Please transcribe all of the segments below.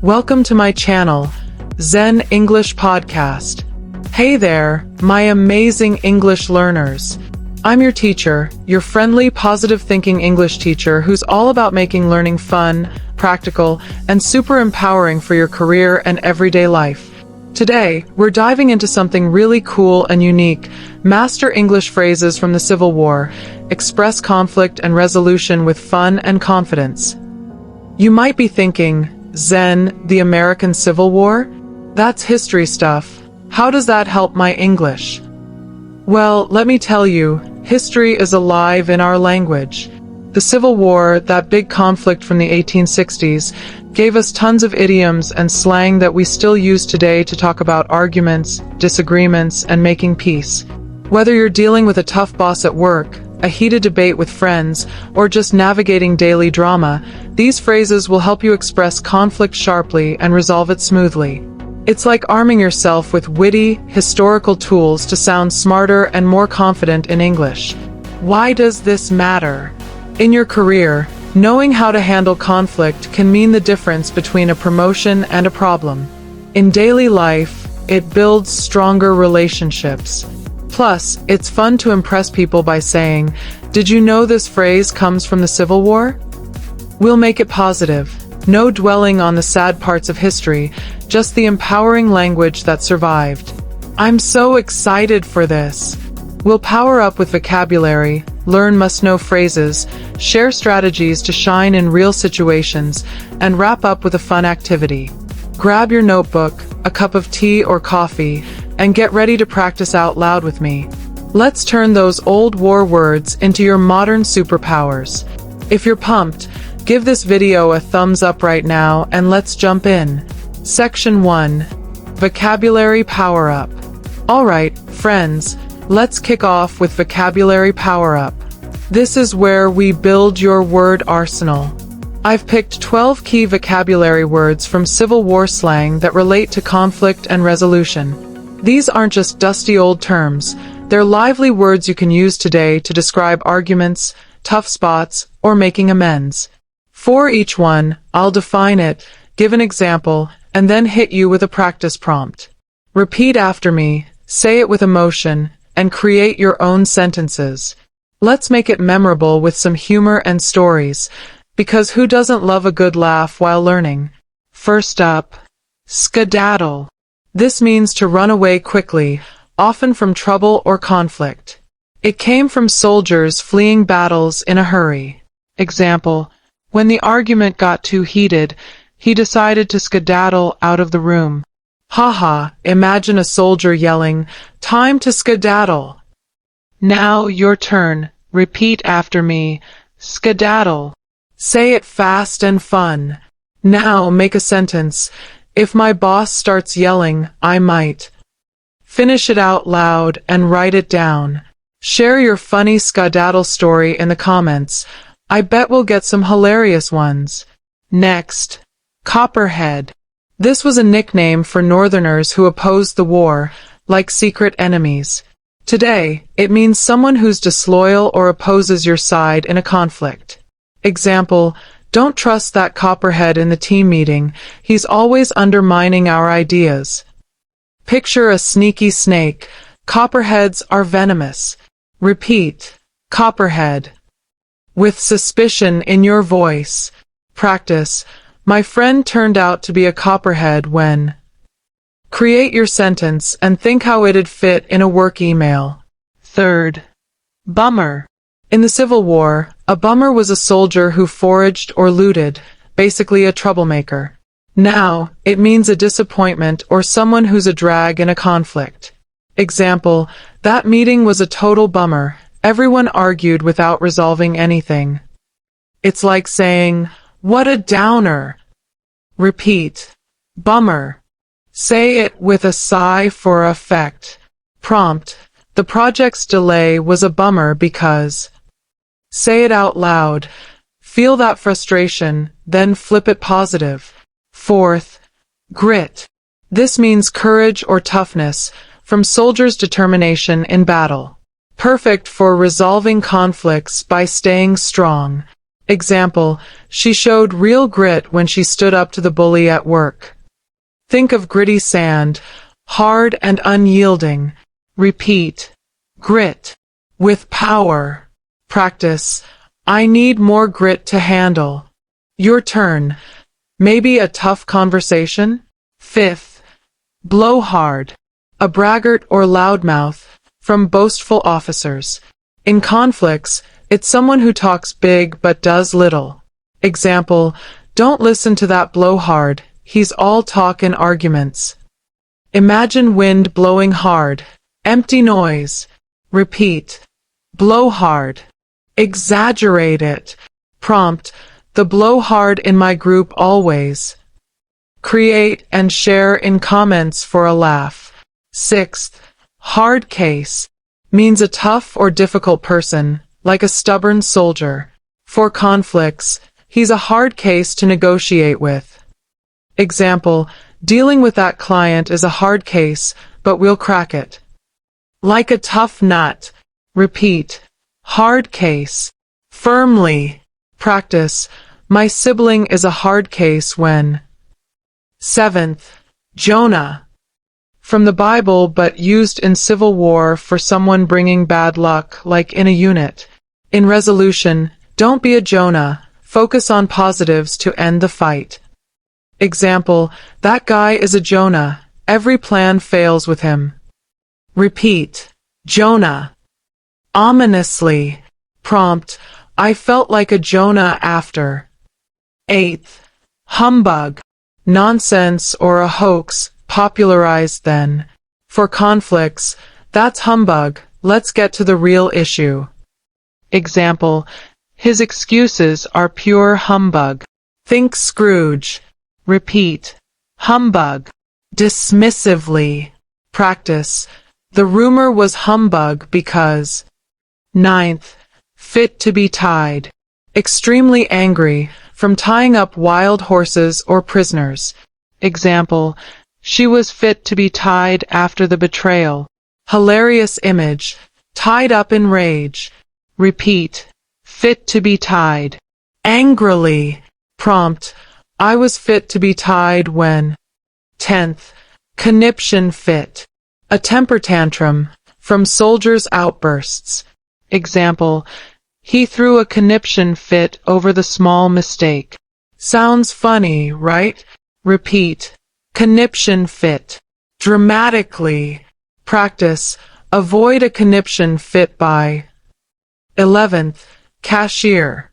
Welcome to my channel, Zen English Podcast. Hey there, my amazing English learners. I'm your teacher, your friendly, positive-thinking English teacher who's all about making learning fun, practical, and super empowering for your career and everyday life. Today, we're diving into something really cool and unique. Master English phrases from the Civil War. Express conflict and resolution with fun and confidence. You might be thinking, Zen, the American Civil War? That's history stuff. How does that help my English? Well, let me tell you, history is alive in our language. The Civil War, that big conflict from the 1860s, gave us tons of idioms and slang that we still use today to talk about arguments, disagreements, and making peace. Whether you're dealing with a tough boss at work, a heated debate with friends, or just navigating daily drama, these phrases will help you express conflict sharply and resolve it smoothly. It's like arming yourself with witty, historical tools to sound smarter and more confident in English. Why does this matter? In your career, knowing how to handle conflict can mean the difference between a promotion and a problem. In daily life, it builds stronger relationships. Plus, it's fun to impress people by saying, "Did you know this phrase comes from the Civil War?" We'll make it positive. No dwelling on the sad parts of history, just the empowering language that survived. I'm so excited for this. We'll power up with vocabulary, learn must-know phrases, share strategies to shine in real situations, and wrap up with a fun activity. Grab your notebook, a cup of tea or coffee, and get ready to practice out loud with me. Let's turn those old war words into your modern superpowers. If you're pumped, give this video a thumbs up right now and let's jump in. Section 1. Vocabulary Power Up. Alright, friends, let's kick off with Vocabulary Power Up. This is where we build your word arsenal. I've picked 12 key vocabulary words from Civil War slang that relate to conflict and resolution. These aren't just dusty old terms, they're lively words you can use today to describe arguments, tough spots, or making amends. For each one, I'll define it, give an example, and then hit you with a practice prompt. Repeat after me, say it with emotion, and create your own sentences. Let's make it memorable with some humor and stories, because who doesn't love a good laugh while learning? First up, skedaddle. This means to run away quickly, often from trouble or conflict. It came from soldiers fleeing battles in a hurry. Example, when the argument got too heated, he decided to skedaddle out of the room. Haha, imagine a soldier yelling, "Time to skedaddle!" Now your turn. Repeat after me. Skedaddle. Say it fast and fun. Now make a sentence. If my boss starts yelling, I might. Finish it out loud and write it down. Share your funny skedaddle story in the comments. I bet we'll get some hilarious ones. Next, Copperhead. This was a nickname for Northerners who opposed the war, like secret enemies. Today, it means someone who's disloyal or opposes your side in a conflict. Example, don't trust that Copperhead in the team meeting, he's always undermining our ideas. Picture a sneaky snake. Copperheads are venomous. Repeat, Copperhead. With suspicion in your voice. Practice, my friend turned out to be a Copperhead when. Create your sentence and think how it'd fit in a work email. Third, bummer. In the Civil War, a bummer was a soldier who foraged or looted, basically a troublemaker. Now, it means a disappointment or someone who's a drag in a conflict. Example, that meeting was a total bummer. Everyone argued without resolving anything. It's like saying, "What a downer." Repeat, bummer. Say it with a sigh for effect. Prompt, the project's delay was a bummer because. Say it out loud. Feel that frustration, then flip it positive. Fourth, grit. This means courage or toughness, from soldiers' determination in battle. Perfect for resolving conflicts by staying strong. Example, she showed real grit when she stood up to the bully at work. Think of gritty sand, hard and unyielding. Repeat. Grit. With power. Practice. I need more grit to handle. Your turn. Maybe a tough conversation? Fifth. Blowhard. A braggart or loudmouth, from boastful officers. In conflicts, it's someone who talks big but does little. Example, don't listen to that blowhard, he's all talk and arguments. Imagine wind blowing hard. Empty noise. Repeat. Blow hard. Exaggerate it. Prompt, the blowhard in my group always. Create and share in comments for a laugh. Sixth, hard case. Means a tough or difficult person, like a stubborn soldier. For conflicts, he's a hard case to negotiate with. Example, dealing with that client is a hard case, but we'll crack it. Like a tough nut. Repeat. Hard case. Firmly. Practice. My sibling is a hard case when. Seventh, Jonah. From the Bible but used in civil war for someone bringing bad luck, like in a unit. In resolution, don't be a Jonah, focus on positives to end the fight. Example, that guy is a Jonah, every plan fails with him. Repeat. Jonah. Ominously. Prompt, I felt like a Jonah after. Eighth, humbug. Nonsense or a hoax, popularized then. For conflicts, that's humbug, let's get to the real issue. Example, his excuses are pure humbug. Think Scrooge. Repeat. Humbug. Dismissively. Practice. The rumor was humbug because. Ninth, fit to be tied. Extremely angry, from tying up wild horses or prisoners. Example, she was fit to be tied after the betrayal. Hilarious image, tied up in rage. Repeat, fit to be tied. Angrily. Prompt, I was fit to be tied when. 10th, conniption fit. A temper tantrum, from soldiers' outbursts. Example, he threw a conniption fit over the small mistake. Sounds funny, right? Repeat. Conniption fit. Dramatically. Practice. Avoid a conniption fit by. 11th, cashier.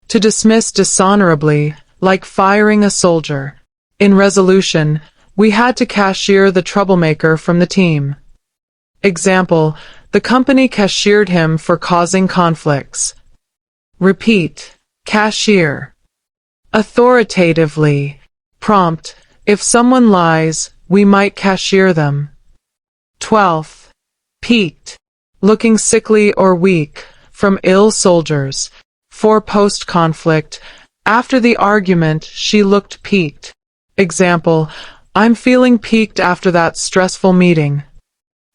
To dismiss dishonorably, like firing a soldier. In resolution, we had to cashier the troublemaker from the team. Example, the company cashiered him for causing conflicts. Repeat. Cashier. Authoritatively. Prompt, if someone lies, we might cashier them. 12th, peaked. Looking sickly or weak, from ill soldiers. For post-conflict, after the argument, she looked peaked. Example, I'm feeling peaked after that stressful meeting.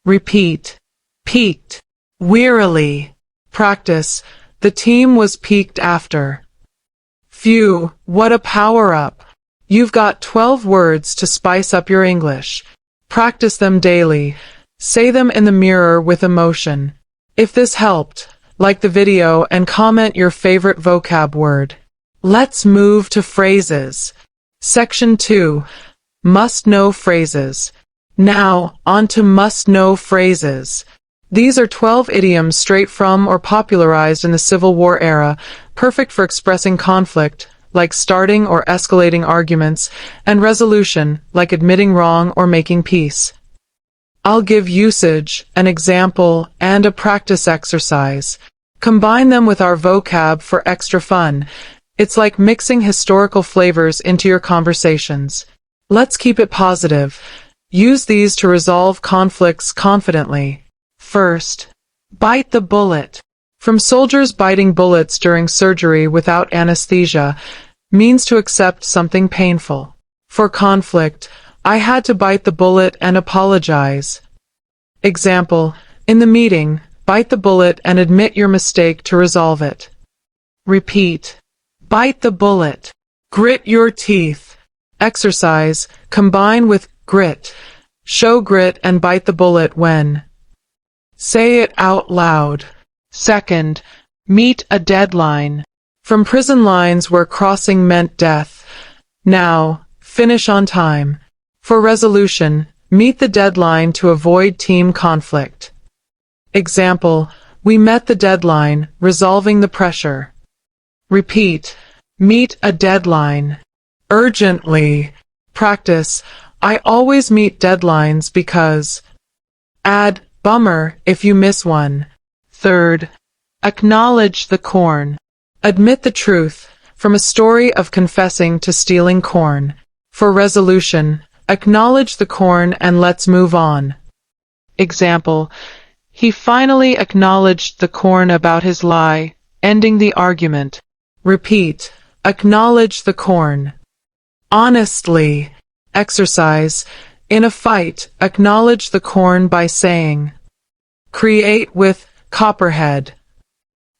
Repeat. Peaked. Wearily. Practice. The team was peaked after. Phew, what a power-up. You've got 12 words to spice up your English. Practice them daily. Say them in the mirror with emotion. If this helped, like the video and comment your favorite vocab word. Let's move to phrases. Section 2. Must-know phrases. Now, on to must-know phrases. These are 12 idioms straight from or popularized in the Civil War era, perfect for expressing conflict, like starting or escalating arguments, and resolution, like admitting wrong or making peace. I'll give usage, an example, and a practice exercise. Combine them with our vocab for extra fun. It's like mixing historical flavors into your conversations. Let's keep it positive. Use these to resolve conflicts confidently. First, bite the bullet. From soldiers biting bullets during surgery without anesthesia, means to accept something painful. For conflict, I had to bite the bullet and apologize. Example, in the meeting, bite the bullet and admit your mistake to resolve it. Repeat. Bite the bullet. Grit your teeth. Exercise. Combine with grit. Show grit and bite the bullet when. Say it out loud. Second, meet a deadline. From prison lines where crossing meant death. Now, finish on time. For resolution, meet the deadline to avoid team conflict. Example, we met the deadline, resolving the pressure. Repeat, meet a deadline. Urgently. Practice, I always meet deadlines because. Add, bummer if you miss one. Third, acknowledge the corn. Admit the truth, from a story of confessing to stealing corn. For resolution, acknowledge the corn and let's move on. Example, he finally acknowledged the corn about his lie, ending the argument. Repeat, acknowledge the corn. Honestly. Exercise, in a fight, acknowledge the corn by saying. Create with Copperhead.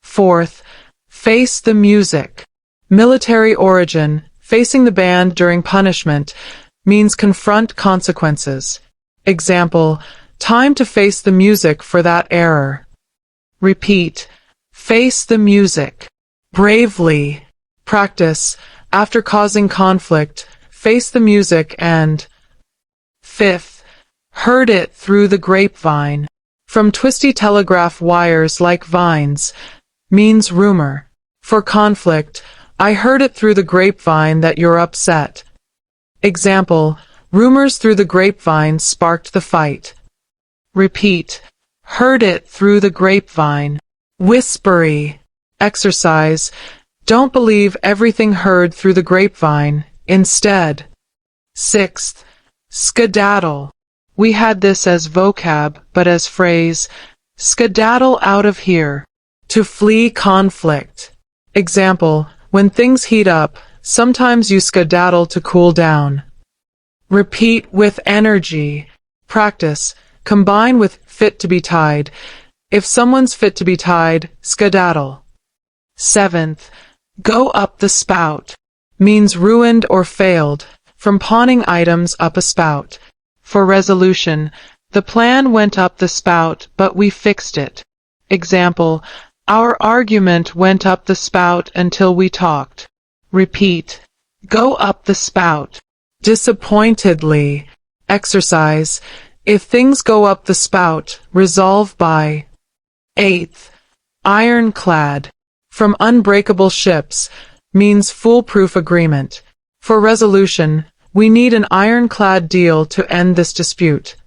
Fourth, face the music. Military origin, facing the band during punishment, means confront consequences. Example, time to face the music for that error. Repeat, face the music. Bravely. Practice, after causing conflict, face the music and. Fifth, heard it through the grapevine. From twisty telegraph wires like vines, means rumor. For conflict, I heard it through the grapevine that you're upset. Example, rumors through the grapevine sparked the fight. Repeat, heard it through the grapevine. Whispery. Exercise, don't believe everything heard through the grapevine, instead. Sixth, skedaddle. We had this as vocab, but as phrase, skedaddle out of here. To flee conflict. Example, when things heat up, sometimes you skedaddle to cool down. Repeat with energy. Practice, combine with fit to be tied. If someone's fit to be tied, skedaddle. Seventh, go up the spout. Means ruined or failed, from pawning items up a spout. For resolution, the plan went up the spout, but we fixed it. Example, our argument went up the spout until we talked. Repeat, go up the spout. Disappointedly. Exercise, if things go up the spout, resolve by. Eighth, ironclad. From unbreakable ships, means foolproof agreement. For resolution, we need an ironclad deal to end this dispute.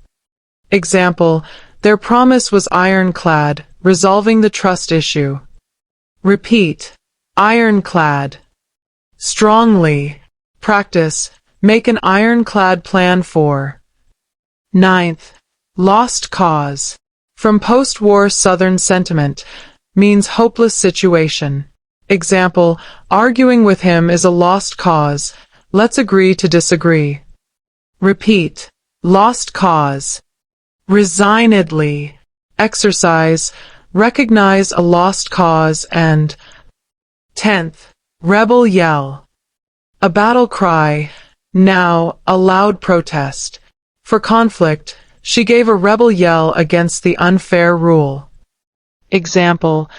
Example, their promise was ironclad, resolving the trust issue. Repeat, ironclad. Strongly. Practice, make an ironclad plan for. Ninth, lost cause. From post-war Southern sentiment, means hopeless situation. Example, arguing with him is a lost cause. Let's agree to disagree. Repeat, lost cause. Resignedly. Exercise, recognize a lost cause and. 10th, rebel yell. A battle cry, now a loud protest. For conflict, she gave a rebel yell against the unfair rule. Example,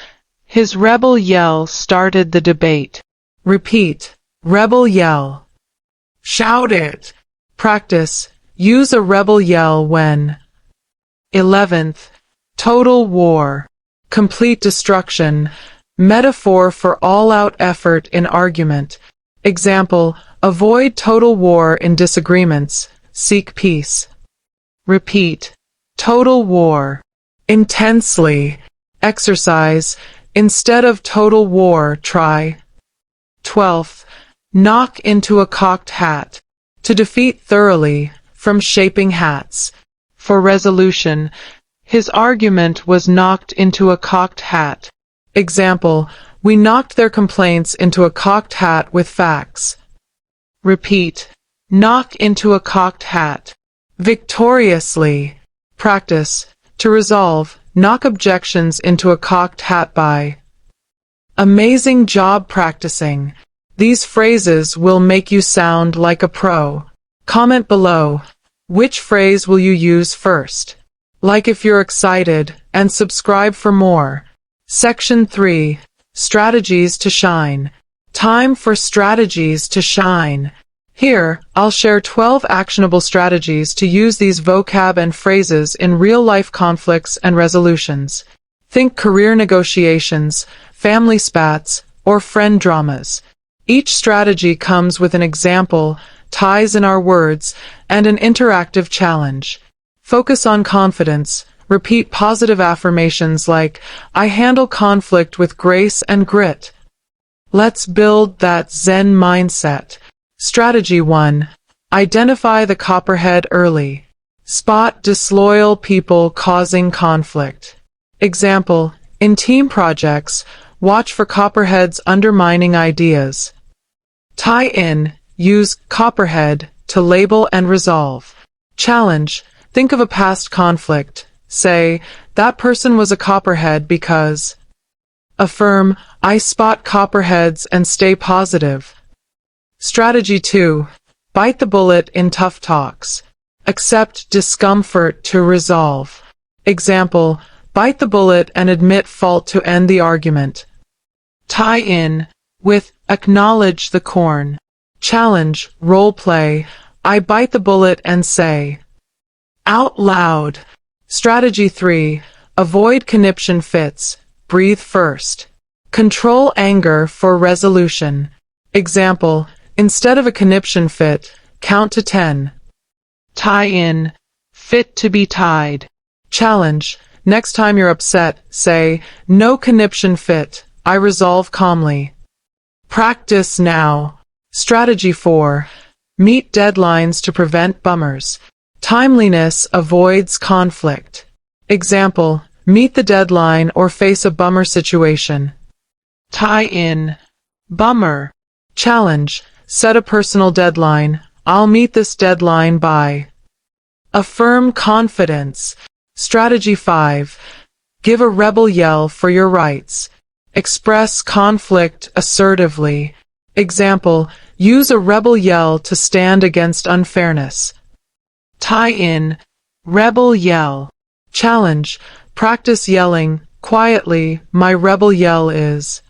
his rebel yell started the debate. Repeat, rebel yell. Shout it. Practice, use a rebel yell when. 11th, total war. Complete destruction. Metaphor for all-out effort in argument. Example, avoid total war in disagreements. Seek peace. Repeat, total war. Intensely. Exercise, instead of total war, try. 12th, knock into a cocked hat. To defeat thoroughly, from shaping hats. For resolution, his argument was knocked into a cocked hat. Example, we knocked their complaints into a cocked hat with facts. Repeat, knock into a cocked hat. Victoriously. Practice, to resolve, knock objections into a cocked hat by. Amazing job practicing. These phrases will make you sound like a pro. Comment below. Which phrase will you use first? Like if you're excited, and subscribe for more. Section 3. Strategies to shine. Time for strategies to shine. Here, I'll share 12 actionable strategies to use these vocab and phrases in real-life conflicts and resolutions. Think career negotiations, family spats, or friend dramas. Each strategy comes with an example, ties in our words, and an interactive challenge. Focus on confidence. Repeat positive affirmations like, I handle conflict with grace and grit. Let's build that Zen mindset. Strategy 1. Identify the copperhead early. Spot disloyal people causing conflict. Example, in team projects, watch for copperheads undermining ideas. Tie in. Use copperhead to label and resolve. Challenge. Think of a past conflict. Say, that person was a copperhead because. Affirm, I spot copperheads and stay positive. Strategy 2. Bite the bullet in tough talks. Accept discomfort to resolve. Example, bite the bullet and admit fault to end the argument. Tie in with acknowledge the corn. Challenge, role play, I bite the bullet and say. Out loud. Strategy 3. Avoid conniption fits. Breathe first. Control anger for resolution. Example, instead of a conniption fit, count to 10. Tie in. Fit to be tied. Challenge. Next time you're upset, say, no conniption fit. I resolve calmly. Practice now. Strategy 4. Meet deadlines to prevent bummers. Timeliness avoids conflict. Example, meet the deadline or face a bummer situation. Tie in. Bummer. Challenge. Set a personal deadline. I'll meet this deadline by. Affirm confidence. Strategy 5. Give a rebel yell for your rights. Express conflict assertively. Example, use a rebel yell to stand against unfairness. Tie in. Rebel yell. Challenge. Practice yelling quietly. My rebel yell is.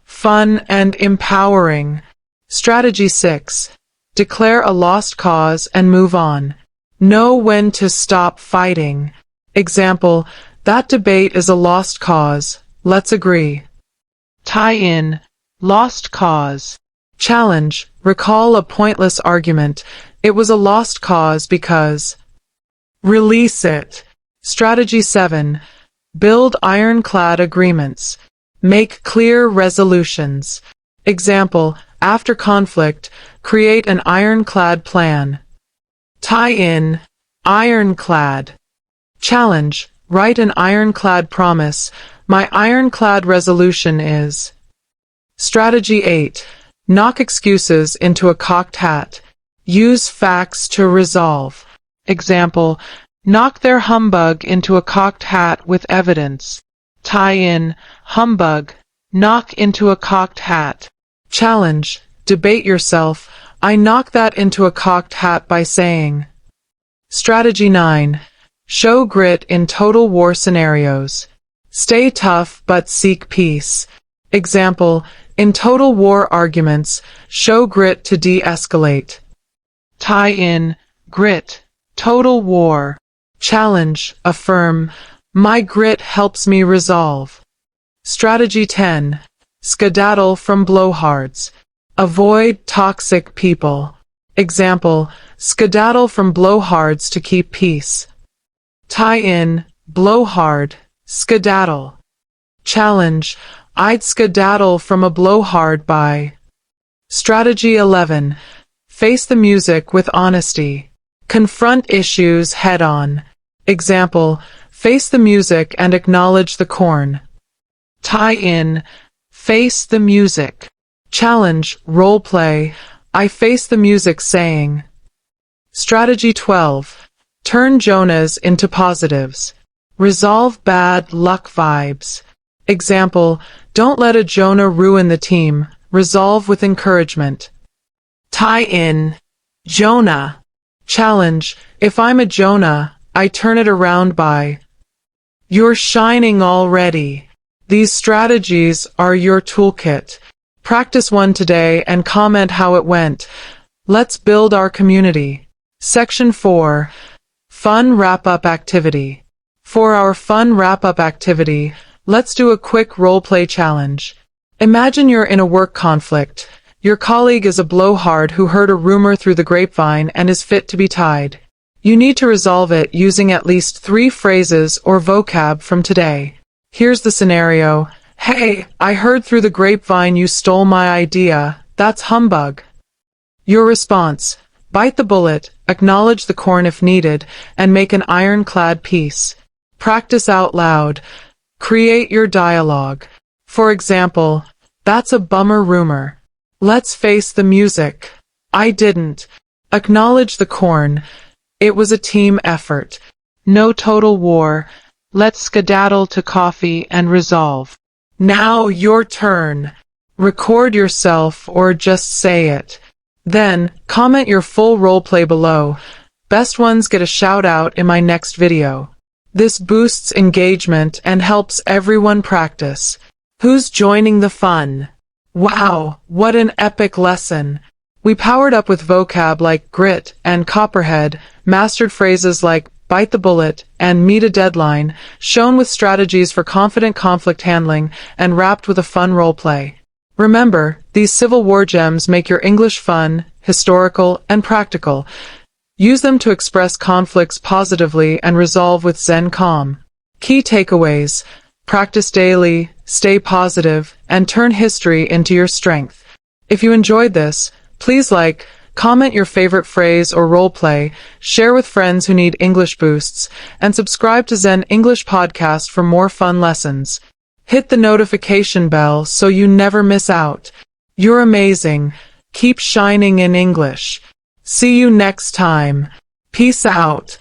Fun and empowering. Strategy 6. Declare a lost cause and move on. Know when to stop fighting. Example, that debate is a lost cause. Let's agree. Tie in. Lost cause. Challenge. Recall a pointless argument. It was a lost cause because. Release it. Strategy 7. Build ironclad agreements. Make clear resolutions. Example, after conflict, create an ironclad plan. Tie in. Ironclad. Challenge. Write an ironclad promise. My ironclad resolution is. Strategy 8. Knock excuses into a cocked hat. Use facts to resolve. Example, knock their humbug into a cocked hat with evidence. Tie in. Humbug. Knock into a cocked hat. Challenge. Debate yourself. I knock that into a cocked hat by saying. Strategy 9. Show grit in total war scenarios. Stay tough but seek peace. Example, in total war arguments, show grit to de-escalate. Tie in. Grit. Total war. Challenge. Affirm. My grit helps me resolve. Strategy 10. Skedaddle from blowhards. Avoid toxic people. Example, skedaddle from blowhards to keep peace. Tie in. Blowhard. Skedaddle. Challenge. I'd skedaddle from a blowhard by. Strategy 11. Face the music with honesty. Confront issues head-on. Example, face the music and acknowledge the corn. Tie in. Face the music. Challenge. Role play. I face the music saying. Strategy 12. Turn Jonahs into positives. Resolve bad luck vibes. Example, don't let a Jonah ruin the team. resolve with encouragement. Tie in. Jonah. Challenge. If I'm a Jonah, I turn it around by. You're shining already. These strategies are your toolkit. Practice one today and comment how it went. Let's build our community. Section 4. Fun wrap-up activity. For our fun wrap-up activity, let's do a quick role-play challenge. Imagine you're in a work conflict. Your colleague is a blowhard who heard a rumor through the grapevine and is fit to be tied. You need to resolve it using at least 3 phrases or vocab from today. Here's the scenario. Hey, I heard through the grapevine you stole my idea. That's humbug. Your response. Bite the bullet, acknowledge the corn if needed, and make an ironclad peace. Practice out loud. Create your dialogue. For example, that's a bummer rumor. Let's face the music. I didn't. Acknowledge the corn. It was a team effort. No total war. Let's skedaddle to coffee and resolve. Now your turn. Record yourself or just say it. Then, comment your full roleplay below. Best ones get a shout out in my next video. This boosts engagement and helps everyone practice. Who's joining the fun? Wow, what an epic lesson. We powered up with vocab like grit and copperhead, mastered phrases like bite the bullet and meet a deadline, shown with strategies for confident conflict handling, and wrapped with a fun roleplay. Remember, these Civil War gems make your English fun, historical, and practical. Use them to express conflicts positively and resolve with Zen calm. Key takeaways. Practice daily, stay positive, and turn history into your strength. If you enjoyed this, please like, comment your favorite phrase or roleplay, share with friends who need English boosts, and subscribe to Zen English Podcast for more fun lessons. Hit the notification bell so you never miss out. You're amazing. Keep shining in English. See you next time. Peace out.